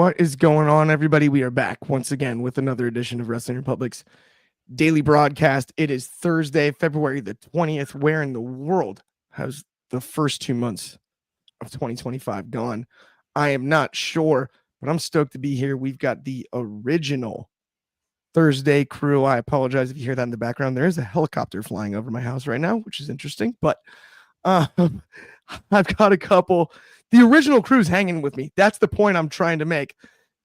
What is going on, everybody? We are back once again with another edition of Wrestling Republic's daily broadcast. It is Thursday, February the 20th. Where in the world has the first 2 months of 2025 gone? I am not sure, but I'm stoked to be here. We've got the original Thursday crew. I apologize if you hear that in the background. There is a helicopter flying over my house right now, which is interesting, but I've got a couple. The original crew's hanging with me. That's the point I'm trying to make.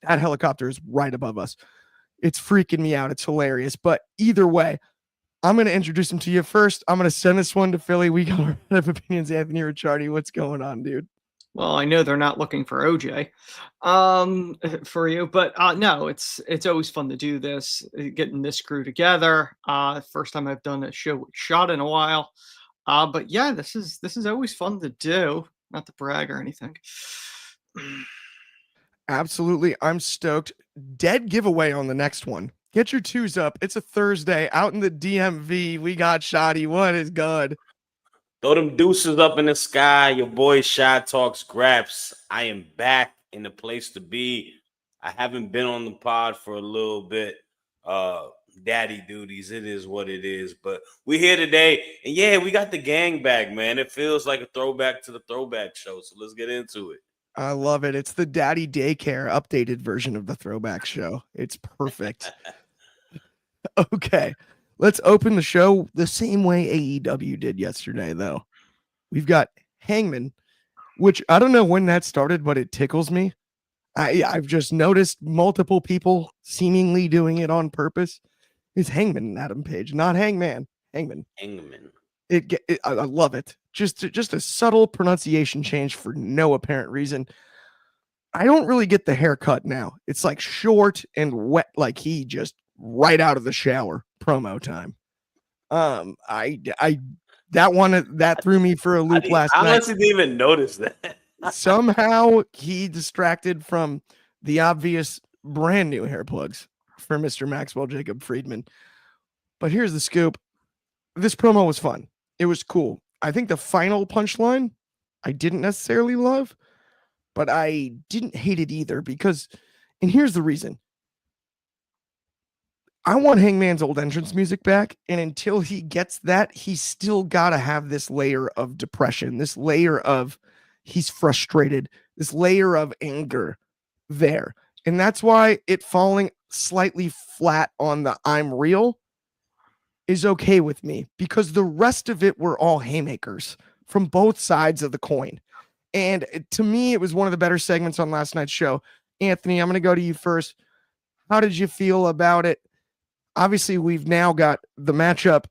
That helicopter is right above us. It's freaking me out. It's hilarious. But either way, I'm going to introduce him to you first. I'm going to send this one to Philly. We got our head of opinions, Anthony Ricciardi. What's going on, dude? Well, I know they're not looking for OJ for you, but no, it's always fun to do this, getting this crew together. First time I've done a show with Shad in a while. But yeah, this is always fun to do. Not to brag or anything. Absolutely. I'm stoked. Dead giveaway on the next one. Get your twos up. It's a Thursday out in the DMV. We got Shoddy. What is good? Throw them deuces up in the sky. Your boy Shad Talks Graps. I am back in the place to be. I haven't been on the pod for a little bit. Daddy duties. It is what it is. But we're here today. And yeah, we got the gang back, man. It feels like a throwback to the throwback show. So let's get into it. I love it. It's the Daddy Daycare updated version of the throwback show. It's perfect. Okay. Let's open the show the same way AEW did yesterday, though. We've got Hangman, which I don't know when that started, but it tickles me. I've just noticed multiple people seemingly doing it on purpose. It's Hangman and Adam Page, not Hangman. Hangman. I love it. Just a subtle pronunciation change for no apparent reason. I don't really get the haircut now. It's like short and wet, like he just right out of the shower. Promo time. That threw me for a loop last night. I honestly didn't even notice that. Somehow he distracted from the obvious brand new hair plugs for Mr. Maxwell Jacob Friedman. But here's the scoop. This promo was fun. It was cool. I think the final punchline I didn't necessarily love, but I didn't hate it either because, and here's the reason. I want Hangman's old entrance music back, and until he gets that, he's still got to have this layer of depression, this layer of he's frustrated, this layer of anger there. And that's why it falling slightly flat on the I'm real is okay with me, because the rest of it were all haymakers from both sides of the coin. And to me, it was one of the better segments on last night's show. Anthony, I'm going to go to you first. How did you feel about it? Obviously, we've now got the matchup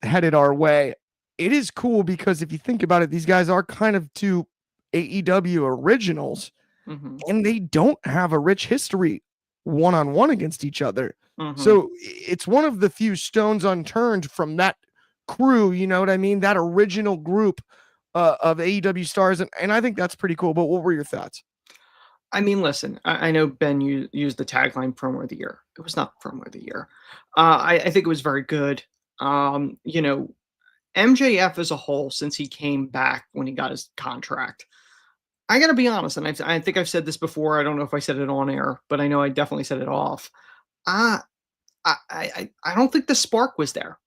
headed our way. It is cool because if you think about it, these guys are kind of two AEW originals, and they don't have a rich history one-on-one against each other. So it's one of the few stones unturned from that crew, you know what I mean? That original group of AEW stars, and I think that's pretty cool. But what were your thoughts? I mean, listen, I know Ben used the tagline promo of the year. It was not promo of the year. I think it was very good. You know, MJF as a whole, since he came back when he got his contract, I got to be honest, and I think I've said this before. I don't know if I said it on air, but I know I definitely said it off. I don't think the spark was there.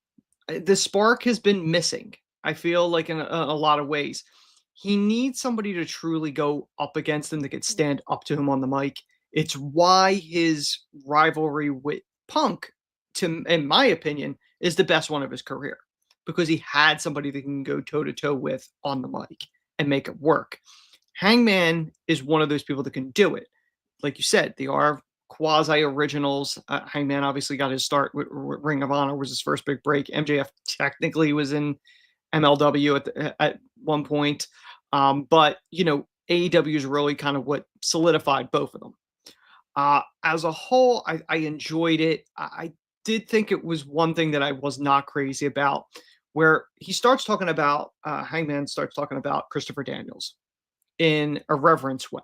The spark has been missing, I feel like, in a lot of ways. He needs somebody to truly go up against him, that could stand up to him on the mic. It's why his rivalry with Punk, in my opinion, is the best one of his career, because he had somebody that can go toe-to-toe with on the mic and make it work. Hangman is one of those people that can do it. Like you said, they are quasi-originals. Hangman obviously got his start with Ring of Honor, was his first big break. MJF technically was in MLW at one point. But, you know, AEW is really kind of what solidified both of them. As a whole, I enjoyed it. I did think it was one thing that I was not crazy about, where he starts talking about, Hangman starts talking about Christopher Daniels in a reverence way.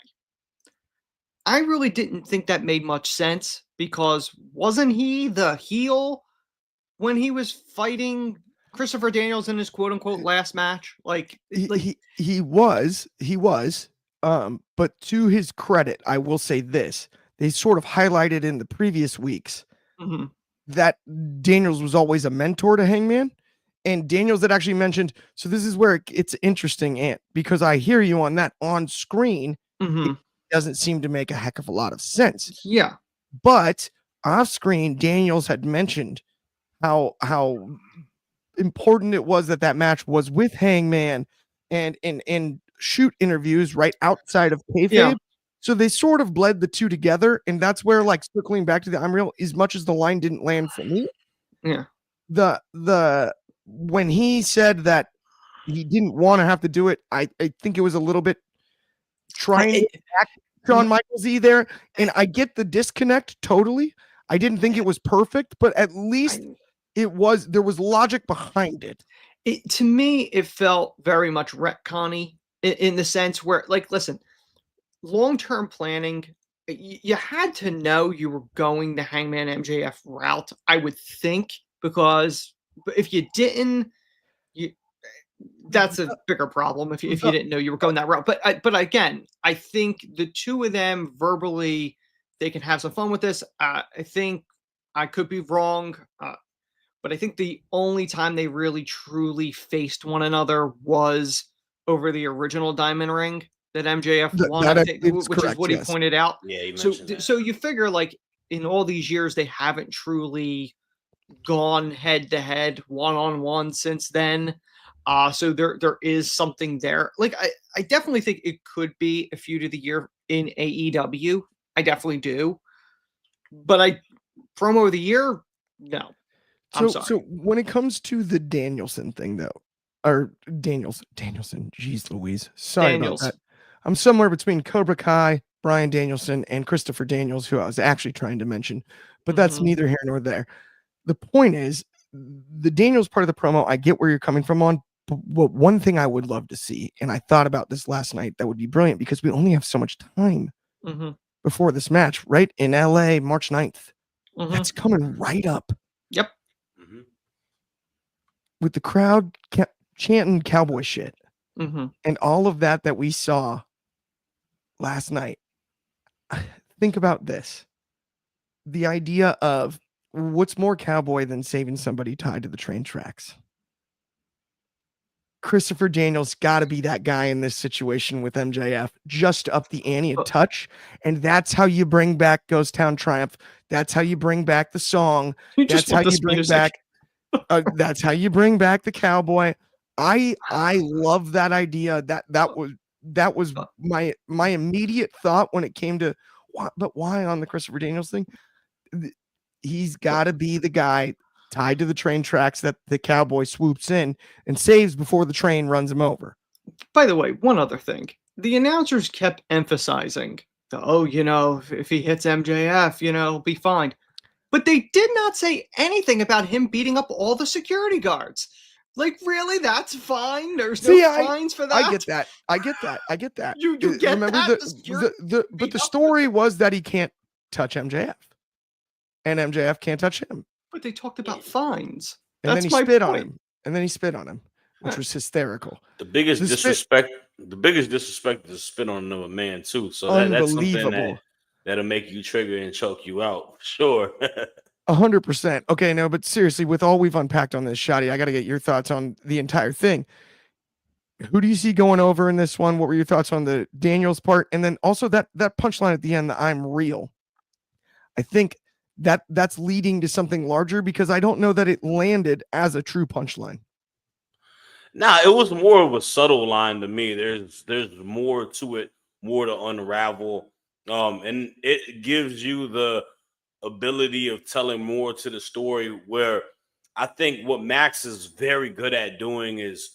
I really didn't think that made much sense, because wasn't he the heel when he was fighting Christopher Daniels in his quote unquote last match? He was. But to his credit, I will say this: they sort of highlighted in the previous weeks Mm-hmm. that Daniels was always a mentor to Hangman. And Daniels had actually mentioned, so this is where it's interesting, Ant, because I hear you on that. On screen, Mm-hmm. it doesn't seem to make a heck of a lot of sense. Yeah. But off screen, Daniels had mentioned how important it was that match was with Hangman, and in shoot interviews right outside of kayfabe. Yeah. So they sort of bled the two together, and that's where, like, circling back to the I'm real, as much as the line didn't land for me, Yeah. the when he said that he didn't want to have to do it, I think it was a little bit trying to act Shawn Michaels there, and I get the disconnect totally. I didn't think it was perfect, but at least there was logic behind it. To me, it felt very much retconny in the sense where, like, listen, long-term planning, you had to know you were going the Hangman MJF route, I would think, because if you didn't, that's a bigger problem if you didn't know you were going that route. But again, I think the two of them verbally, they can have some fun with this. I think I could be wrong, but I think the only time they really truly faced one another was over the original Diamond Ring that MJF won, I think, which correct, is what yes. he pointed out. Yeah, he mentioned that. So you figure, like, in all these years, they haven't truly gone head to head, one on one since then. So there is something there. Like, I definitely think it could be a feud of the year in AEW. I definitely do. But promo of the year, no. I'm sorry. So when it comes to the Danielson thing, though, or Danielson, geez Louise, sorry Daniels. about that. I'm somewhere between Cobra Kai, Bryan Danielson, and Christopher Daniels, who I was actually trying to mention, but that's Mhm. neither here nor there. The point is, the Daniels part of the promo, I get where you're coming from on, but one thing I would love to see, and I thought about this last night, that would be brilliant because we only have so much time Mhm. before this match, right? In LA, March 9th. Mhm. That's coming right up Yep. Mhm. with the crowd chanting cowboy shit Mhm. and all of that we saw last night. Think about this. The idea of what's more cowboy than saving somebody tied to the train tracks? Christopher Daniels got to be that guy in this situation with MJF, just up the ante a touch. And that's how you bring back Ghost Town Triumph. That's how you bring back the song. That's how you bring back that's how you bring back the cowboy. I love that idea. That was my immediate thought when it came to why on the Christopher Daniels thing? He's got to be the guy tied to the train tracks that the cowboy swoops in and saves before the train runs him over. By the way, one other thing. The announcers kept emphasizing, if he hits MJF, he'll be fine. But they did not say anything about him beating up all the security guards. Like, really? That's fine? There's no fines for that? I get that. You get Remember that? but the story was that he can't touch MJF. And MJF can't touch him. But they talked about fines. And That's then he my spit point. on him. And then he spit on him, which was hysterical. The biggest disrespect is to spit on another man too. So that's something that'll make you trigger and choke you out. Sure. 100%. Okay, no, but seriously, with all we've unpacked on this, Shadi, I got to get your thoughts on the entire thing. Who do you see going over in this one? What were your thoughts on the Daniels part? And then also that punchline at the end, the I'm real. I think that's leading to something larger because I don't know that it landed as a true punchline. Nah, it was more of a subtle line to me. There's more to it, more to unravel. And it gives you the ability of telling more to the story, where I think what Max is very good at doing is,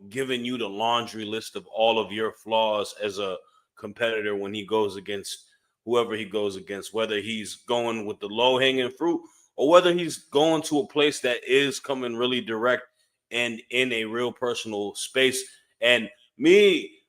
giving you the laundry list of all of your flaws as a competitor when he goes against whoever he goes against, whether he's going with the low hanging fruit or whether he's going to a place that is coming really direct and in a real personal space. And me,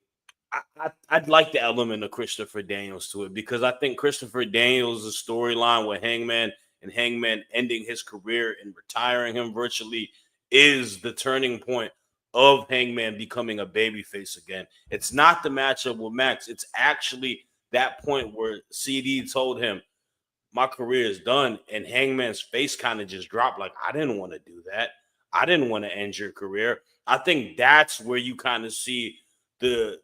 I'd like the element of Christopher Daniels to it, because I think Christopher Daniels' storyline with Hangman and Hangman ending his career and retiring him virtually is the turning point of Hangman becoming a babyface again. It's not the matchup with Max. It's actually that point where CD told him, my career is done, and Hangman's face kind of just dropped, like, I didn't want to do that. I didn't want to end your career. I think that's where you kind of see the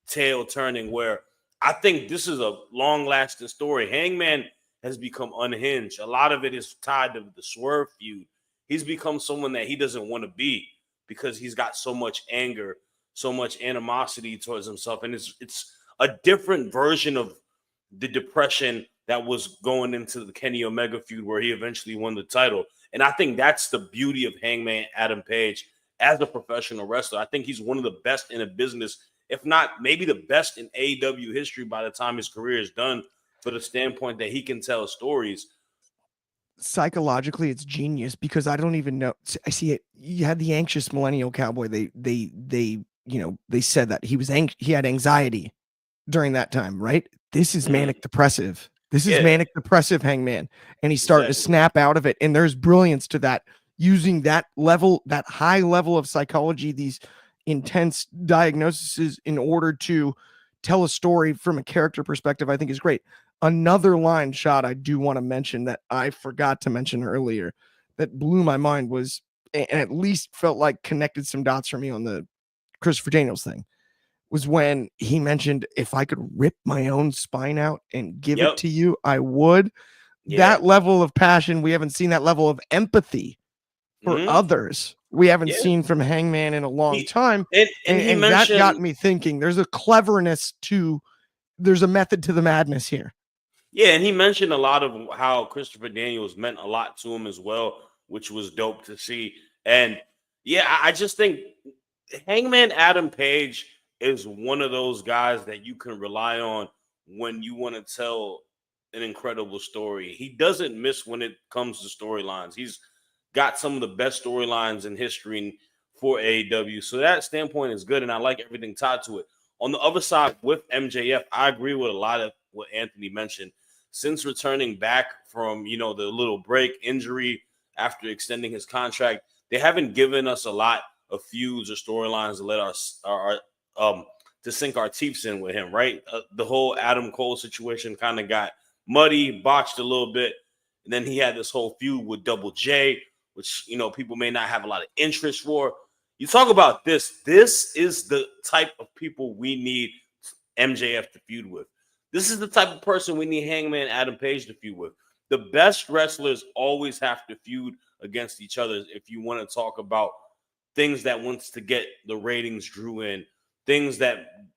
tail turning, where I think this is a long-lasting story. Hangman has become unhinged. A lot of it is tied to the Swerve feud. He's become someone that he doesn't want to be because he's got so much anger, so much animosity towards himself. And it's a different version of the depression that was going into the Kenny Omega feud where he eventually won the title. And I think that's the beauty of Hangman Adam Page as a professional wrestler. I think he's one of the best in the business, if not maybe the best in AEW history by the time his career is done, for the standpoint that he can tell stories. Psychologically, it's genius because I don't even know. I see it. You had the anxious millennial cowboy. They said that he had anxiety during that time, right? This is manic depressive. This is manic depressive Hangman, and he's starting to snap out of it. And there's brilliance to that, using that high level of psychology, these intense diagnoses, in order to tell a story from a character perspective. I think is great. Another line shot I do want to mention that I forgot to mention earlier that blew my mind was, and at least felt like connected some dots for me on the Christopher Daniels thing, was when he mentioned, if I could rip my own spine out and give it to you, I would. That level of passion, we haven't seen that level of empathy for others. We haven't seen from Hangman in a long time. And that got me thinking, there's a method to the madness here. Yeah, and he mentioned a lot of how Christopher Daniels meant a lot to him as well, which was dope to see. And yeah, I just think Hangman Adam Page is one of those guys that you can rely on when you want to tell an incredible story. He doesn't miss when it comes to storylines. He's got some of the best storylines in history for AEW. So that standpoint is good, and I like everything tied to it. On the other side, with MJF, I agree with a lot of what Anthony mentioned. Since returning back from, the little break injury after extending his contract, they haven't given us a lot of feuds or storylines to let our to sink our teeth in with him, right? The whole Adam Cole situation kind of got muddy, botched a little bit. And then he had this whole feud with Double J, which, people may not have a lot of interest for. You talk about this. This is the type of people we need MJF to feud with. This is the type of person we need Hangman Adam Page to feud with. The best wrestlers always have to feud against each other if you want to talk about things that wants to get the ratings drew in, things that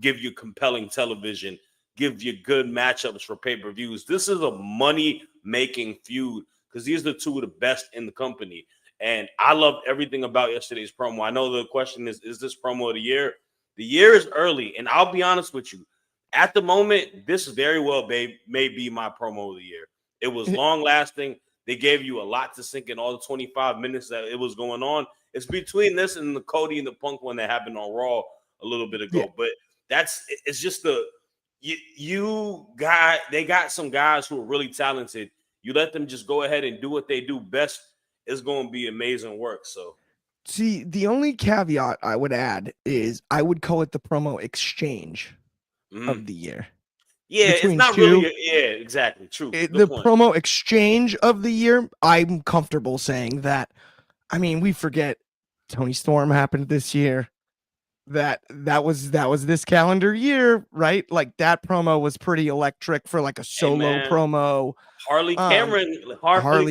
give you compelling television, give you good matchups for pay-per-views. This is a money-making feud because these are two of the best in the company. And I loved everything about yesterday's promo. I know the question is this promo of the year? The year is early, and I'll be honest with you. At the moment, this very well may be my promo of the year. It was long-lasting. They gave you a lot to sink in all the 25 minutes that it was going on. It's between this and the Cody and the Punk one that happened on Raw a little bit ago. Yeah. But it's just they got some guys who are really talented. You let them just go ahead and do what they do best. It's going to be amazing work. So, see, the only caveat I would add is I would call it the promo exchange of the year. Yeah, it's not really. Yeah, exactly. True. The promo exchange of the year, I'm comfortable saying that. I mean, we forget Tony Storm happened this year. That was this calendar year, right? Like that promo was pretty electric for like a solo promo. Harley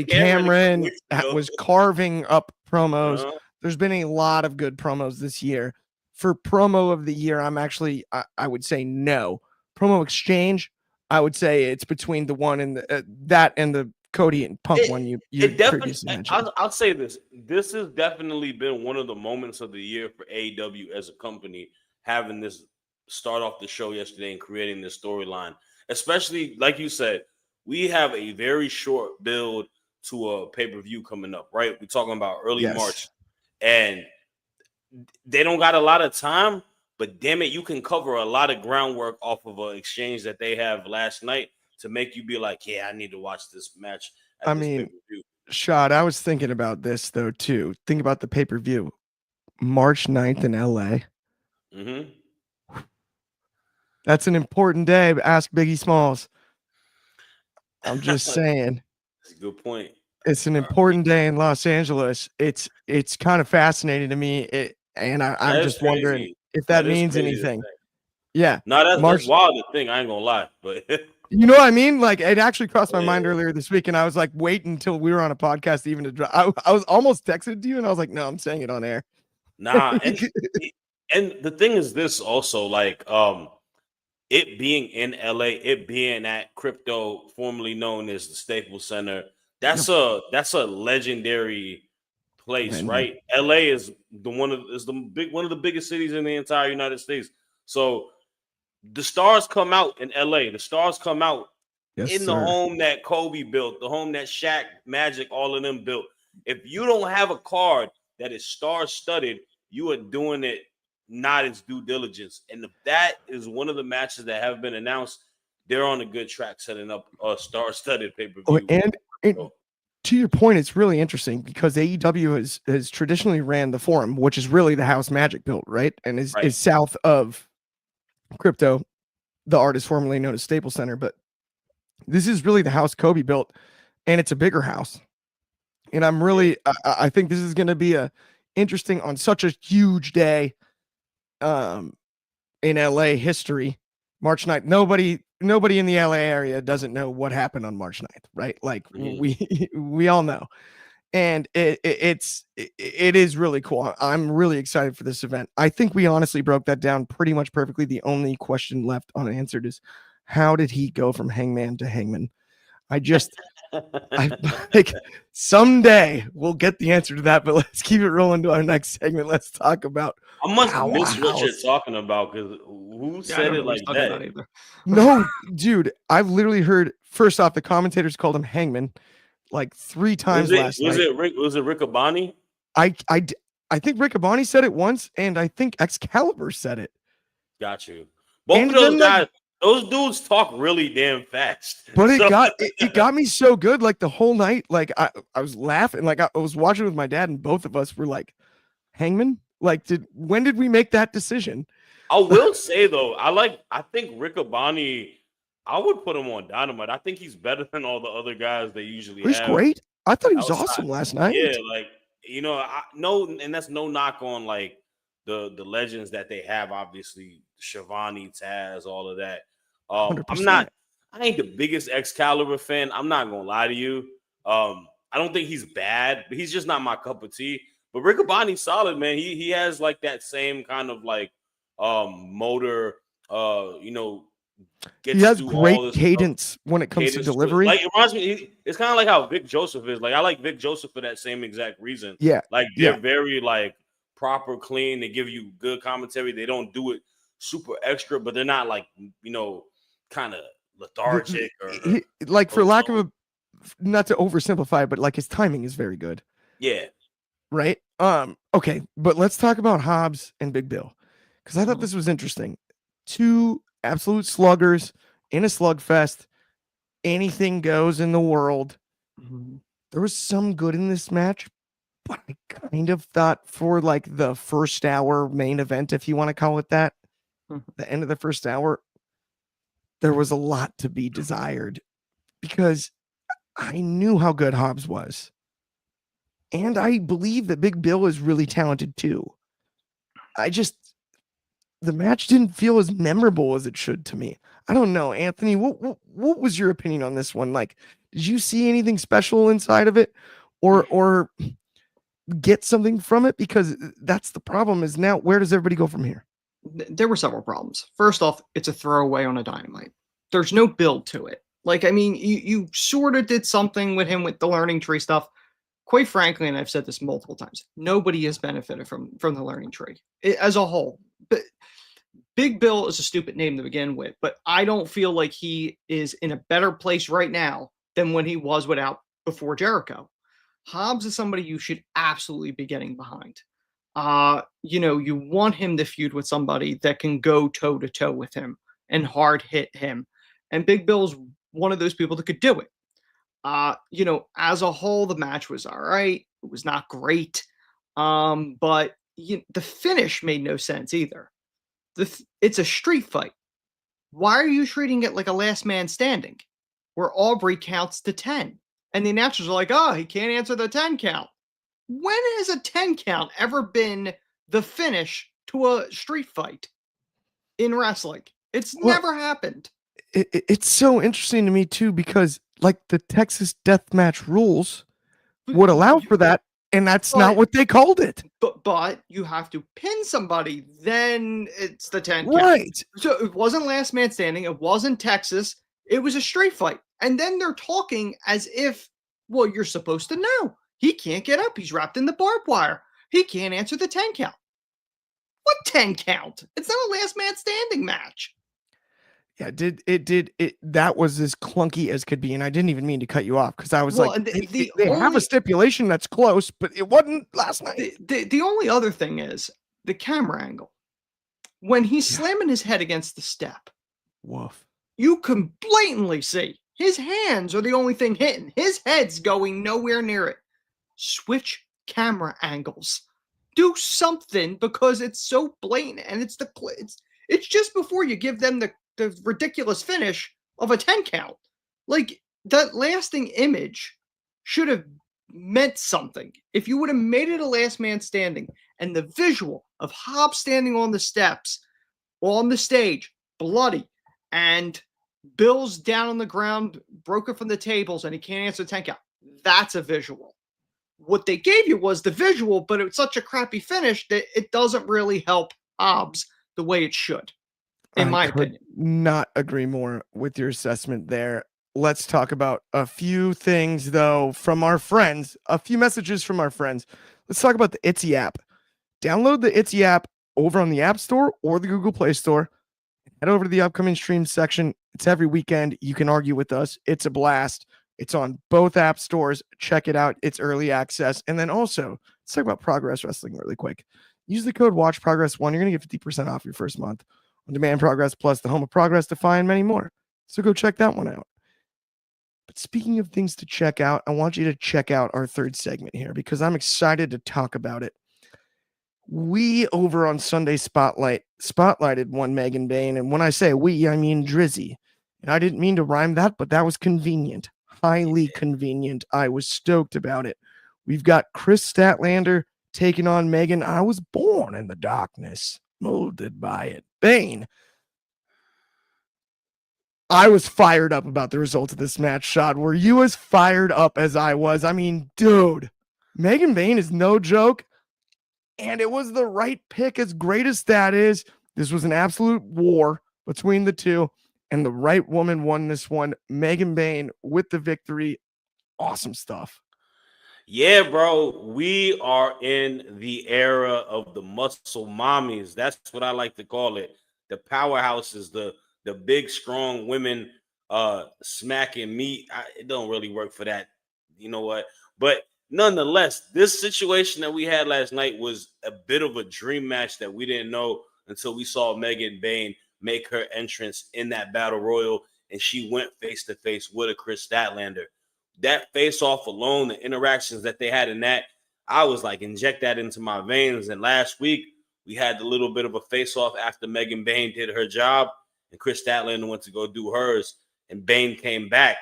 Cameron was carving up promos. There's been a lot of good promos this year. For promo of the year, I would say no. Promo exchange, I would say it's between the one and that and the Cody and Punk one you previously mentioned. I'll say this. This has definitely been one of the moments of the year for AEW as a company, having this start off the show yesterday and creating this storyline. Especially, like you said, we have a very short build to a pay-per-view coming up, right? We're talking about early March. And they don't got a lot of time, but damn it, you can cover a lot of groundwork off of an exchange that they have last night to make you be like, yeah, I need to watch this match. Shad, I was thinking about this, though, too. Think about the pay-per-view. March 9th in LA. Mm-hmm. That's an important day. Ask Biggie Smalls. I'm just saying. That's a good point. It's an important day in Los Angeles. It's kind of fascinating to me. I'm That is just wondering crazy. if that That is means crazy to anything. think. Yeah. No, that's March, wild to think. I ain't gonna lie, but you know what I mean? Like it actually crossed my mind Yeah. earlier this week, and I was like, waiting until we were on a podcast even to drop. I was almost texted to you, and I was like, no, I'm saying it on air. nah. And the thing is this also, like, it being in LA, it being at crypto, formerly known as the Staples Center, that's a legendary place, Venue. right? LA is one of the biggest cities in the entire United States. So the stars come out in LA. The stars come out Yes, in the sir. home that Kobe built, the home that Shaq, Magic, all of them built. If you don't have a card that is star-studded, you are doing it not as due diligence. And if that is one of the matches that have been announced, they're on a good track setting up a star-studded pay-per-view. And to your point, it's really interesting because AEW has traditionally ran the Forum, which is really the house Magic built, right? And is south of Crypto, the artist formerly known as Staples Center. But this is really the house Kobe built, and it's a bigger house. And I'm really, I think this is going to be interesting on such a huge day, in LA history, March 9th. Nobody in the LA area doesn't know what happened on March 9th, right? Like we all know. And it is really cool. I'm really excited for this event. I think we honestly broke that down pretty much perfectly. The only question left unanswered is how did he go from Hangman to Hangman? I like someday we'll get the answer to that, but let's keep it rolling to our next segment. Let's talk about I must miss what you're talking about because who said it like that? No, dude, I've literally heard first off the commentators called him Hangman like 3 times last night. Was it Ricciardi? I think Ricciardi said it once, and I think Excalibur said it. Got you. Both of those guys, those dudes talk really damn fast. But it got me so good. Like the whole night, like I was laughing. Like I was watching with my dad, and both of us were like, Hangman? Like, when did we make that decision? I will say though, I think Ricciardi, I would put him on Dynamite. I think he's better than all the other guys they usually have. He's great. I thought he was awesome last night. Yeah, like and that's no knock on like the legends that they have. Obviously, Shivani, Taz, all of that. 100%. I ain't the biggest Excalibur fan. I'm not gonna lie to you. I don't think he's bad, but he's just not my cup of tea. But Ricciardi's solid, man. He has like that same kind of like motor. He has great cadence when it comes to delivery. Like it reminds me, it's kind of like how Vic Joseph is. Like I like Vic Joseph for that same exact reason. Yeah, like they're very like proper, clean. They give you good commentary. They don't do it super extra, but they're not like kind of lethargic or like for lack of not to oversimplify, but like his timing is very good. Yeah. Right. Okay, but let's talk about Hobbs and Big Bill because I thought this was interesting. 2 absolute sluggers in a slugfest. Anything goes in the world. There was some good in this match, but I kind of thought for like the first hour main event, if you want to call it that, the end of the first hour, there was a lot to be desired because I knew how good Hobbs was. And I believe that Big Bill is really talented too. The match didn't feel as memorable as it should to me. I don't know, Anthony, what was your opinion on this one? Like, did you see anything special inside of it or get something from it? Because that's the problem is now, where does everybody go from here? There were several problems. First off, it's a throwaway on a Dynamite. There's no build to it. Like, I mean, you sort of did something with him with the learning tree stuff. Quite frankly, and I've said this multiple times, nobody has benefited from the learning tree as a whole. But Big Bill is a stupid name to begin with, but I don't feel like he is in a better place right now than when he was before Jericho. Hobbs is somebody you should absolutely be getting behind. You want him to feud with somebody that can go toe to toe with him and hard hit him. And Big Bill's one of those people that could do it. As a whole, the match was all right. It was not great. But the finish made no sense either. It's a street fight. Why are you treating it like a last man standing where Aubrey counts to 10? And the announcers are like, oh, he can't answer the 10 count. When has a 10 count ever been the finish to a street fight in wrestling? It's Well, never happened. It's so interesting to me too, because like the Texas deathmatch rules would allow for that, and that's not what they called it. But you have to pin somebody, then it's the 10 count. Right. So it wasn't last man standing. It wasn't Texas. It was a street fight. And then they're talking as if, well, you're supposed to know. He can't get up. He's wrapped in the barbed wire. He can't answer the 10 count. What 10 count? It's not a last man standing match. Yeah, that was as clunky as could be, and I didn't even mean to cut you off because I was Well, like, the they have a stipulation that's close, but it wasn't last night. The only other thing is the camera angle. When he's slamming his head against the step, woof, you can blatantly see his hands are the only thing hitting. His head's going nowhere near it. Switch camera angles. Do something, because it's so blatant, and it's just before you give them the ridiculous finish of a 10 count. Like, that lasting image should have meant something. If you would have made it a last man standing, and the visual of Hobbs standing on the steps, on the stage, bloody, and Bill's down on the ground, broken from the tables, and he can't answer the 10 count, that's a visual. What they gave you was the visual, but it's such a crappy finish that it doesn't really help Hobbs the way it should, in my opinion. Not agree more with your assessment there. Let's talk about a few things, though, from our friends, a few messages from our friends. Let's talk about the Itsy app. Download the Itsy app over on the App Store or the Google Play Store. Head over to the upcoming stream section. It's every weekend. You can argue with us. It's a blast. It's on both app stores. Check it out. It's early access. And then also, let's talk about Progress Wrestling really quick. Use the code WatchProgress1. You're going to get 50% off your first month. On Demand Progress Plus, the home of Progress to find many more. So go check that one out. But speaking of things to check out, I want you to check out our third segment here because I'm excited to talk about it. We over on Sunday spotlighted one Megan Bayne. And when I say we, I mean Drizzy. And I didn't mean to rhyme that, but that was convenient. Highly convenient. I was stoked about it. We've got Chris Statlander taking on Megan. I was born in the darkness, molded by it. Bayne. I was fired up about the results of this match, Shad. Were you as fired up as I was? I mean, dude, Megan Bayne is no joke. And it was the right pick, as great as that is. This was an absolute war between the two. And the right woman won this one. Megan Bayne with the victory. Awesome stuff. Yeah, bro. We are in the era of the muscle mommies. That's what I like to call it. The powerhouses, the big, strong women smacking meat. It don't really work for that. You know what? But nonetheless, this situation that we had last night was a bit of a dream match that we didn't know until we saw Megan Bayne make her entrance in that battle royal, and she went face to face with a Chris Statlander. That face off alone, the interactions that they had in that, I was like, inject that into my veins. And last week, we had a little bit of a face off after Megan Bayne did her job, and Chris Statlander went to go do hers, and Bayne came back.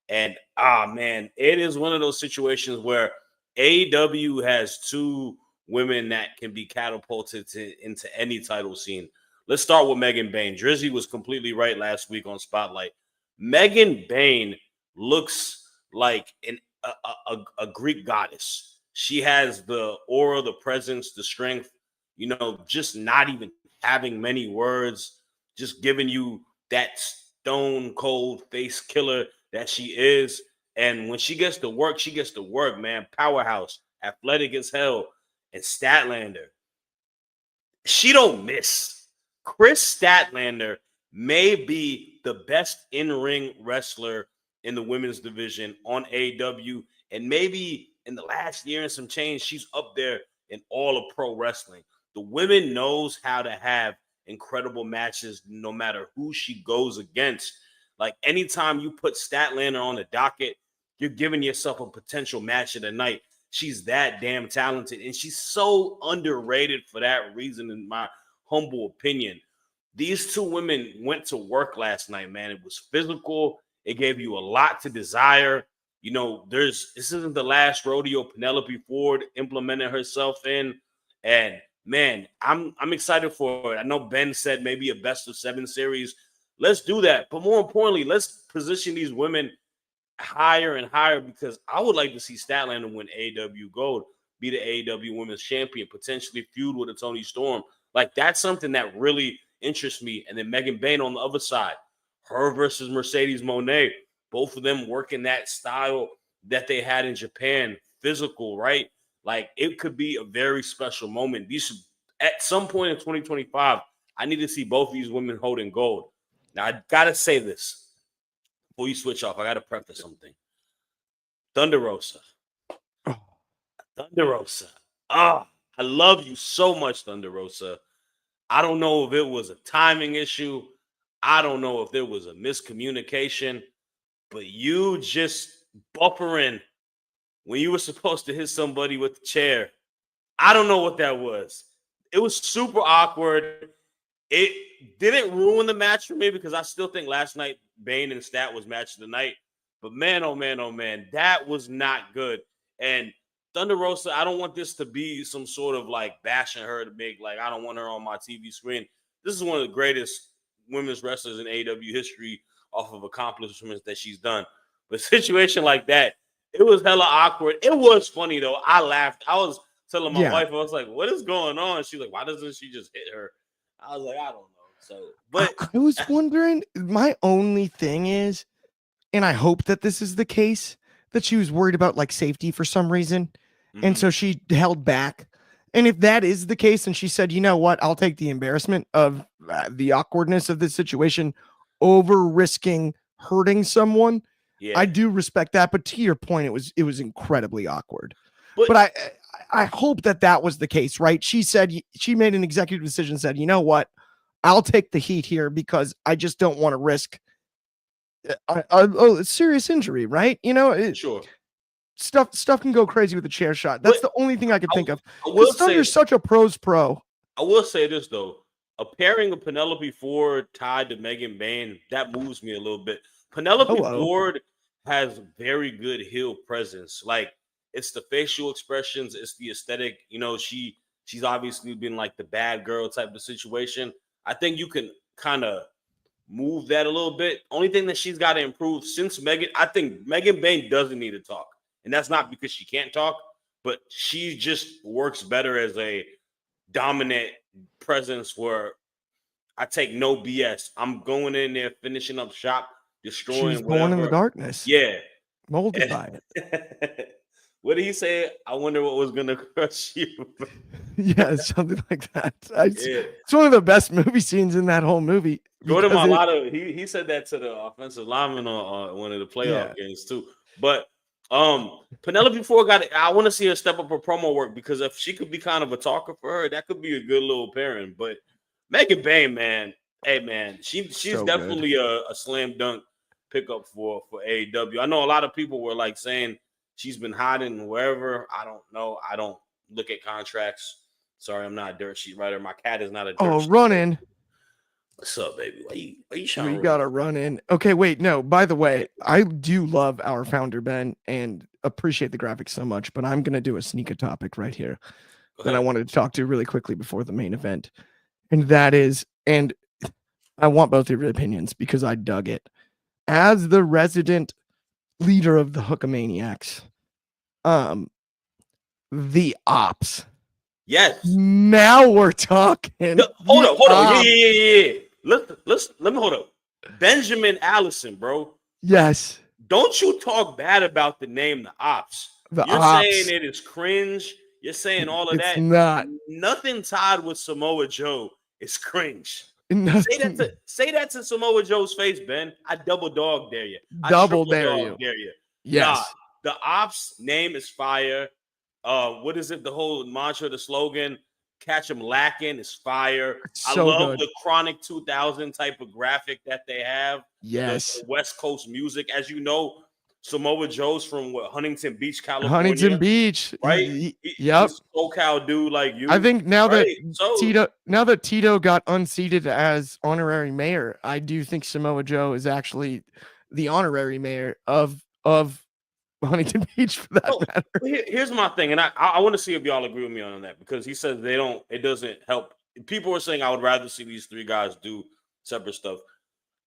And man, it is one of those situations where AEW has two women that can be catapulted into any title scene. Let's start with Megan Bayne. Drizzy was completely right last week on Spotlight. Megan Bayne looks like a Greek goddess. She has the aura, the presence, the strength, just not even having many words, just giving you that stone cold face killer that she is. And when she gets to work, man. Powerhouse, athletic as hell. And Statlander, she don't miss. Chris Statlander may be the best in-ring wrestler in the women's division on AEW, and maybe in the last year and some change, she's up there in all of pro wrestling. The women knows how to have incredible matches no matter who she goes against. Like, anytime you put Statlander on the docket, you're giving yourself a potential match of the night. She's that damn talented, and she's so underrated for that reason, in my humble opinion. These two women went to work last night, man. It was physical. It gave you a lot to desire. You know, this isn't the last rodeo Penelope Ford implemented herself in. And man, I'm excited for it. I know Ben said maybe a best of 7 series. Let's do that. But more importantly, let's position these women higher and higher, because I would like to see Statlander win AEW Gold, be the AEW Women's Champion, potentially feud with a Tony Storm. Like, that's something that really interests me. And then Megan Bayne on the other side, her versus Mercedes Moné, both of them working that style that they had in Japan, physical, right? Like, it could be a very special moment. These should, at some point in 2025, I need to see both of these women holding gold. Now, I gotta say this. Before you switch off, I got to preface something. Thunder Rosa. Oh. Thunder Rosa. I love you so much, Thunder Rosa. I don't know if it was a timing issue. I don't know if there was a miscommunication, but you just buffering when you were supposed to hit somebody with the chair. I don't know what that was. It was super awkward. It didn't ruin the match for me, because I still think last night Bane and Stat was match of the night. But man, oh man, that was not good. And Thunder Rosa, I don't want this to be some sort of like bashing her to make like I don't want her on my TV screen. This is one of the greatest women's wrestlers in AEW history off of accomplishments that she's done. But a situation like that, it was hella awkward. It was funny though. I laughed. I was telling my wife, I was like, "What is going on?" She's like, "Why doesn't she just hit her?" I was like, "I don't know." So, but I was wondering, my only thing is, and I hope that this is the case, that she was worried about like safety for some reason. And so she held back. And if that is the case, and she said, you know what, I'll take the embarrassment of the awkwardness of this situation over risking hurting someone. yeah, I do respect that. But to your point, it was incredibly awkward. But I hope that was the case, right? She said, she made an executive decision, said, you know what, I'll take the heat here because I just don't want to risk a serious injury, right? You know, sure. Stuff can go crazy with a chair shot. That's the only thing I can think of. I will say, Thunder's such a pro's pro. I will say this though: a pairing of Penelope Ford tied to Megan Bayne, that moves me a little bit. Penelope Ford has very good heel presence. Like, it's the facial expressions, it's the aesthetic. You know, she's obviously been like the bad girl type of situation. I think you can kind of move that a little bit. Only thing that she's got to improve since Megan, I think Megan Bayne doesn't need to talk. And that's not because she can't talk, but she just works better as a dominant presence where I take no BS. I'm going in there, finishing up shop, destroying. She was born in the darkness. Yeah. Molded by it. What did he say? I wonder what was going to crush you. Yeah, something like that. It's one of the best movie scenes in that whole movie. Jordan Mailata, he said that to the offensive lineman on one of the playoff games too. But Penelope Ford I want to see her step up her promo work, because if she could be kind of a talker for her, that could be a good little pairing. But Megan Bayne, man, hey man, she's so definitely a slam dunk pickup for AEW. I know a lot of people were like saying she's been hiding wherever. I don't know. I don't look at contracts. Sorry, I'm not a dirt sheet writer. My cat is not a dirt sheet run in. What's up, baby? Why you trying? We gotta run in. Okay, wait, no. By the way, I do love our founder Ben and appreciate the graphics so much, but I'm gonna do a sneaker topic right here that I wanted to talk to really quickly before the main event, and that is, and I want both of your opinions because I dug it. As the resident leader of the Hookamaniacs, the ops. Yes. Now we're talking. No, hold on. Yeah. Let me hold up. Benjamin Allison, bro. Yes. Don't you talk bad about the name the ops. You're saying it is cringe. You're saying all of that. Not. Nothing tied with Samoa Joe is cringe. Nothing. Say that to Samoa Joe's face, Ben. I double dog dare you. Double dare you. Yes. Nah, the ops name is fire. What is it? The whole mantra, the slogan, catch them lacking is fire. So I love the Chronic 2000 type of graphic that they have. Yes. The West Coast music. As you know, Samoa Joe's from what, Huntington Beach, California, Huntington Beach. right? Yep. He's a SoCal dude like you. I think now right? that Tito got unseated as honorary mayor, I do think Samoa Joe is actually the honorary mayor of Huntington Beach for that matter. Here's my thing, and I want to see if y'all agree with me on that, because he says it doesn't help. People are saying I would rather see these three guys do separate stuff.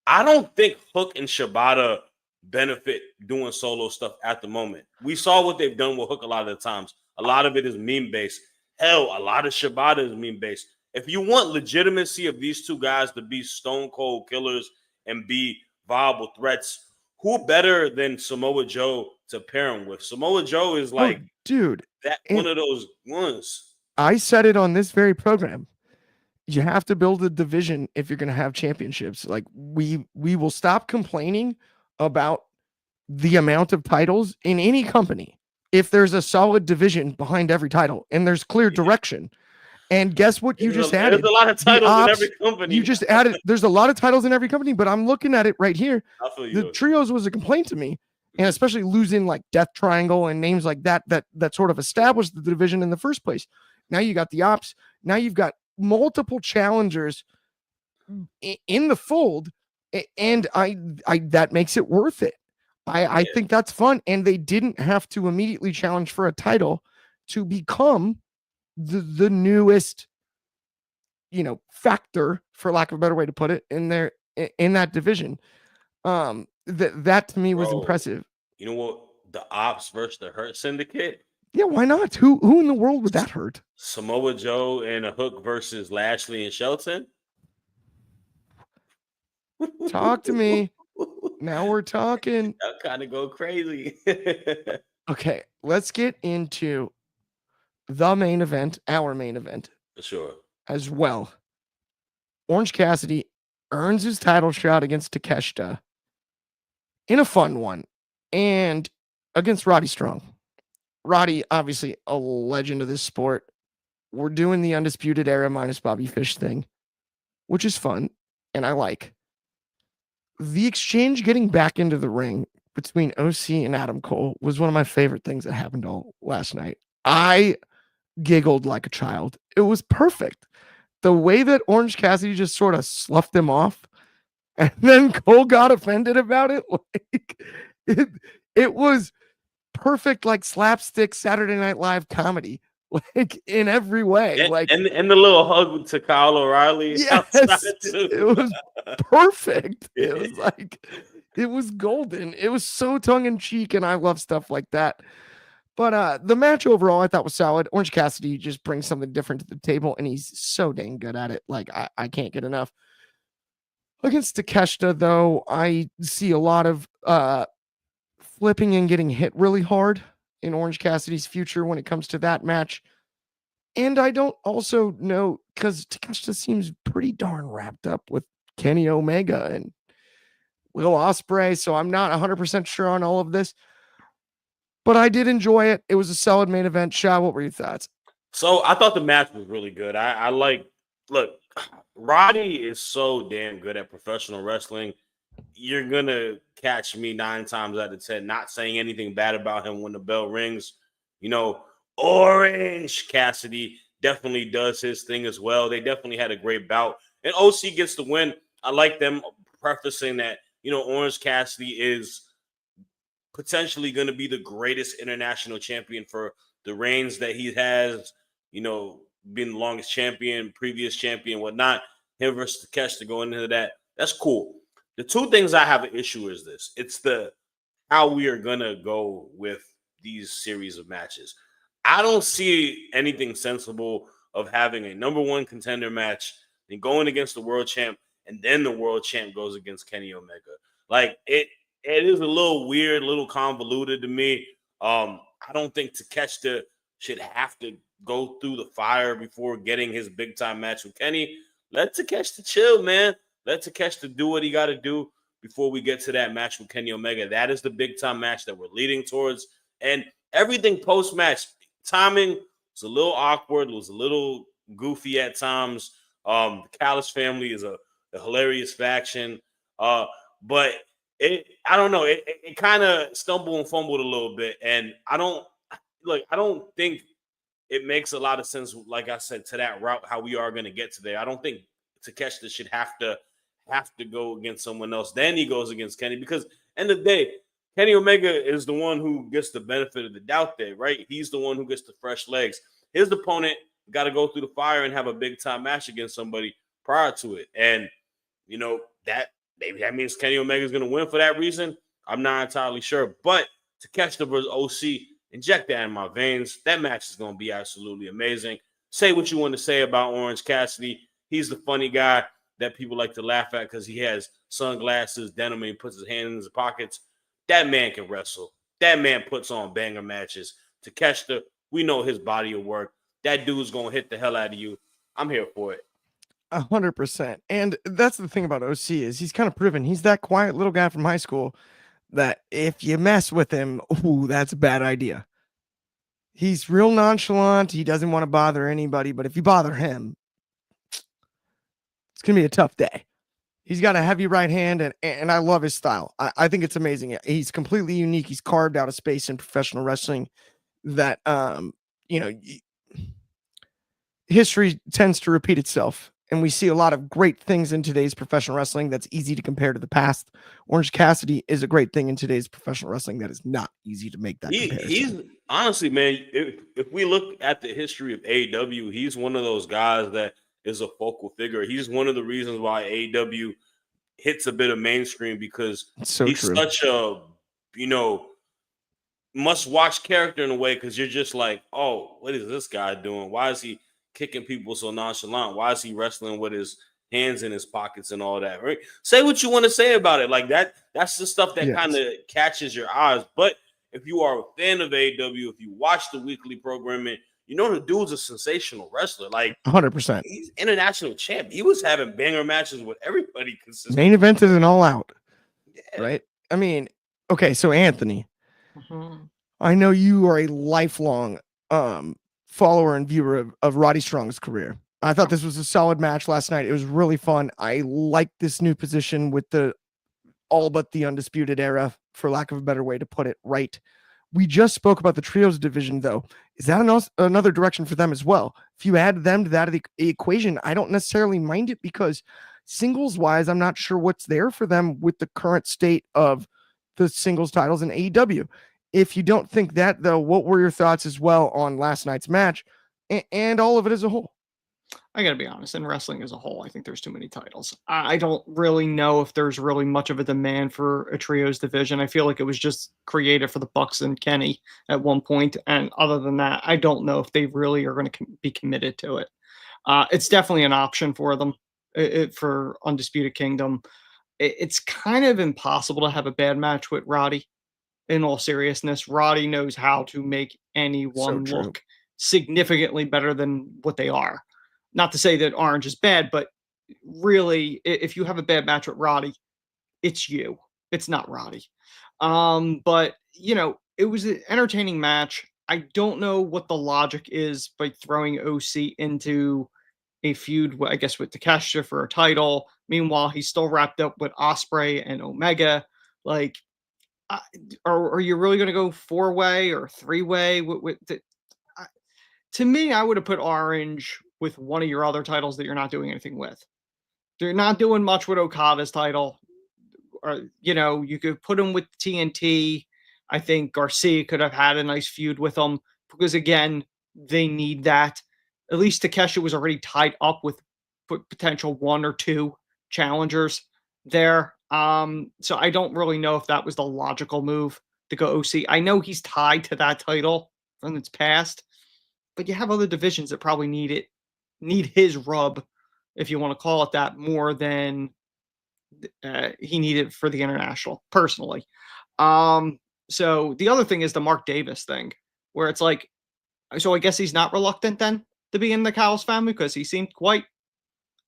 I don't think Hook and Shibata benefit doing solo stuff at the moment. We saw what they've done with Hook a lot of the times. A lot of it is meme based. Hell, a lot of Shibata is meme based. If you want legitimacy of these two guys to be stone cold killers and be viable threats, who better than Samoa Joe to pair him with? Samoa Joe is like, dude, that one of those ones. I said it on this very program. You have to build a division if you're going to have championships. Like we will stop complaining about the amount of titles in any company if there's a solid division behind every title and there's clear direction. And guess what? You just added. There's a lot of titles in every company. You just added. There's a lot of titles in every company, but I'm looking at it right here. The trios was a complaint to me, and especially losing like Death Triangle and names like that sort of established the division in the first place. Now you got the Ops. Now you've got multiple challengers in the fold, and I that makes it worth it. I think that's fun, and they didn't have to immediately challenge for a title to become the newest, factor, for lack of a better way to put it, in that division. That to me was impressive. You know what? The Ops versus the Hurt Syndicate. Yeah, why not? Who in the world would that hurt? Samoa Joe and a Hook versus Lashley and Shelton. Talk to me. Now we're talking. I'll kind of go crazy. Okay, let's get into the main event, our main event. For sure. As well. Orange Cassidy earns his title shot against Takeshita in a fun one, and against Roddy Strong. Roddy, obviously a legend of this sport. We're doing the Undisputed Era minus Bobby Fish thing, which is fun, and I like. The exchange getting back into the ring between OC and Adam Cole was one of my favorite things that happened all last night. I giggled like a child. It was perfect. The way that Orange Cassidy just sort of sloughed him off, and then Cole got offended about it. Like it was perfect, like slapstick Saturday Night Live comedy, like in every way. And the little hug to Kyle O'Reilly. Yes, it was perfect. It was like, it was golden. It was so tongue in cheek, and I love stuff like that. But the match overall, I thought was solid. Orange Cassidy just brings something different to the table, and he's so dang good at it. Like I can't get enough. Against Takeshita, though, I see a lot of flipping and getting hit really hard in Orange Cassidy's future when it comes to that match. And I don't also know, because Takeshita seems pretty darn wrapped up with Kenny Omega and Will Ospreay, so I'm not 100% sure on all of this. But I did enjoy it. It was a solid main event. Shah, what were your thoughts? So I thought the match was really good. I like, look, Roddy is so damn good at professional wrestling. You're going to catch me 9 times out of 10 not saying anything bad about him when the bell rings. Orange Cassidy definitely does his thing as well. They definitely had a great bout. And OC gets the win. I like them prefacing that, Orange Cassidy is potentially going to be the greatest international champion for the reigns that he has, been the longest champion, previous champion, whatnot. Him versus Takeshita going into that. That's cool. The 2 things I have an issue is this. It's how we are going to go with these series of matches. I don't see anything sensible of having a number 1 contender match and going against the world champ, and then the world champ goes against Kenny Omega. Like, it is a little weird, a little convoluted to me. I don't think Takeshita should have to go through the fire before getting his big time match with Kenny. Let Takeshita chill, man. Let Takeshita do what he got to do before we get to that match with Kenny Omega. That is the big time match that we're leading towards. And everything post match, timing was a little awkward. It was a little goofy at times. The Callis family is a hilarious faction. But I don't know. It kind of stumbled and fumbled a little bit, and I don't think it makes a lot of sense. Like I said, to that route, how we are going to get to there. I don't think Takeshita should have to go against someone else. Then he goes against Kenny because end of the day, Kenny Omega is the one who gets the benefit of the doubt there, right? He's the one who gets the fresh legs. His opponent got to go through the fire and have a big time match against somebody prior to it, and that. Maybe that means Kenny Omega is going to win for that reason. I'm not entirely sure. But Takeshita versus OC, inject that in my veins. That match is going to be absolutely amazing. Say what you want to say about Orange Cassidy. He's the funny guy that people like to laugh at because he has sunglasses, denim, and he puts his hand in his pockets. That man can wrestle. That man puts on banger matches. Takeshita, we know his body of work. That dude's going to hit the hell out of you. I'm here for it. 100%. And that's the thing about OC is he's kind of proven he's that quiet little guy from high school that if you mess with him, ooh, that's a bad idea. He's real nonchalant. He doesn't want to bother anybody, but if you bother him, it's going to be a tough day. He's got a heavy right hand, and I love his style. I think it's amazing. He's completely unique. He's carved out a space in professional wrestling that, history tends to repeat itself. And we see a lot of great things in today's professional wrestling that's easy to compare to the past. Orange Cassidy is a great thing in today's professional wrestling that is not easy to make that comparison. He's honestly, man, if we look at the history of AEW, he's one of those guys that is a focal figure. He's one of the reasons why AEW hits a bit of mainstream because he's such a, must-watch character in a way because you're just like, oh, what is this guy doing? Why is he kicking people so nonchalant? Why is he wrestling with his hands in his pockets and all that? Right? Say what you want to say about it. Like that. That's the stuff that kind of catches your eyes. But if you are a fan of AEW, if you watch the weekly programming, the dude's a sensational wrestler. Like 100%. He's international champ. He was having banger matches with everybody consistently. Main event is an all out. Yeah. Right? I mean, okay, so Anthony, I know you are a lifelong follower and viewer of Roddy Strong's career. I thought this was a solid match last night. It was really fun. I like this new position with the all but the Undisputed Era, for lack of a better way to put it, right? We just spoke about the trios division, though. Is that another direction for them as well? If you add them to that equation, I don't necessarily mind it because singles-wise, I'm not sure what's there for them with the current state of the singles titles in AEW. If you don't think that, though, what were your thoughts as well on last night's match and all of it as a whole? I got to be honest, in wrestling as a whole, I think there's too many titles. I don't really know if there's really much of a demand for a trios division. I feel like it was just created for the Bucks and Kenny at one point. And other than that, I don't know if they really are going to be committed to it. It's definitely an option for them for Undisputed Kingdom. It's kind of impossible to have a bad match with Roddy. In all seriousness, Roddy knows how to make anyone look significantly better than what they are. Not to say that Orange is bad, but really, if you have a bad match with Roddy, it's you. It's not Roddy. But, it was an entertaining match. I don't know what the logic is by throwing OC into a feud, I guess, with Takeshita for a title. Meanwhile, he's still wrapped up with Ospreay and Omega. Like, are you really going to go 4-way or 3-way? To me, I would have put Orange with one of your other titles that you're not doing anything with. They're not doing much with Okada's title. Or, you could put him with TNT. I think Garcia could have had a nice feud with him because, again, they need that. At least Takeshita was already tied up with potential 1 or 2 challengers there. So I don't really know if that was the logical move to go OC. I know he's tied to that title from its past, but you have other divisions that probably need his rub, if you want to call it that, more than he needed for the international, personally. So the other thing is the Mark Davis thing, where it's like, so I guess he's not reluctant then to be in the Cowles family because he seemed quite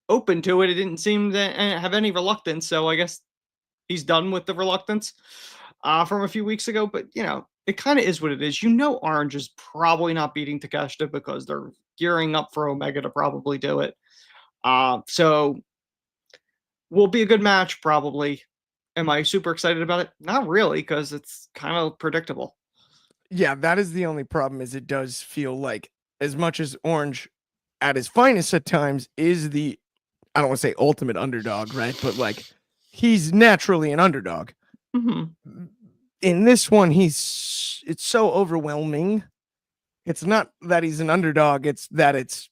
open to it. It didn't seem to have any reluctance. So I guess he's done with the reluctance from a few weeks ago. But, it kind of is what it is. Orange is probably not beating Takeshita because they're gearing up for Omega to probably do it. So will be a good match, probably. Am I super excited about it? Not really, because it's kind of predictable. Yeah, that is the only problem. Is it does feel like, as much as Orange at his finest at times is the, I don't want to say ultimate underdog, right? But like, he's naturally an underdog. Mm-hmm. In this one, it's so overwhelming. It's not that he's an underdog, it's that it's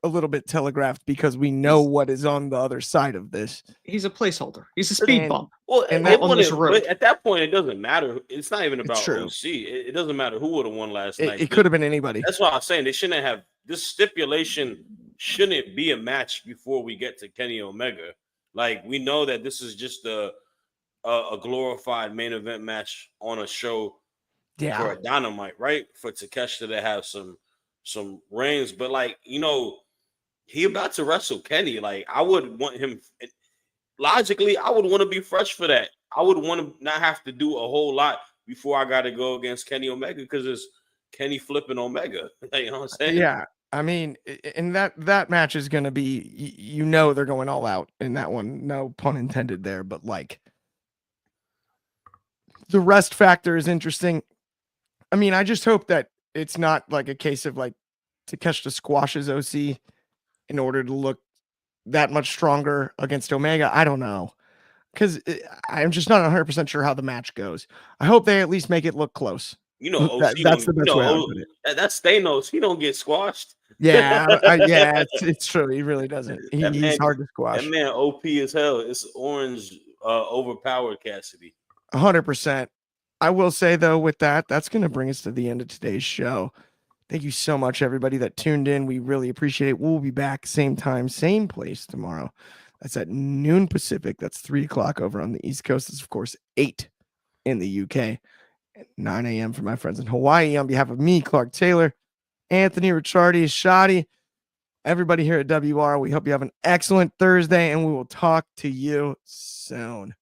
a little bit telegraphed because we know what is on the other side of this. He's a placeholder. He's a speed And- bump. Well, And it that on this wouldn't. road. But at that point, it doesn't matter. It's not even It's about true. OC. It doesn't matter who would have won last night. It could have been anybody. That's why I'm saying they shouldn't have this stipulation. Shouldn't be a match before we get to Kenny Omega. Like, we know that this is just a glorified main event match on a show for a Dynamite, right? For Takeshita to have some reigns, but like, you know, he about to wrestle Kenny. Like, I would want him. Logically, I would want to be fresh for that. I would want to not have to do a whole lot before I got to go against Kenny Omega, because it's Kenny flipping Omega. You know what I'm saying? Yeah. I mean, and that match is going to be, you know, they're going all out in that one. No pun intended there, but like, the rest factor is interesting. I mean, I just hope that it's not like a case of like Takeshita squashes OC in order to look that much stronger against Omega. I don't know, because I'm just not 100% sure how the match goes. I hope they at least make it look close. You know, OC That's the best way I would put it. That's Thanos. He don't get squashed. Yeah, yeah, it's true. He really doesn't. He's hard to squash. That man OP as hell. It's Orange overpowered Cassidy. 100%. I will say though, with that's going to bring us to the end of today's show. Thank you so much, everybody that tuned in. We really appreciate it. We'll be back same time, same place tomorrow. That's at noon Pacific. That's 3:00 over on the East Coast. It's of course 8 in the UK. At 9 a.m. for my friends in Hawaii. On behalf of me, Clark Taylor, Anthony Ricciardi, Shoddy, everybody here at WR, we hope you have an excellent Thursday, and we will talk to you soon.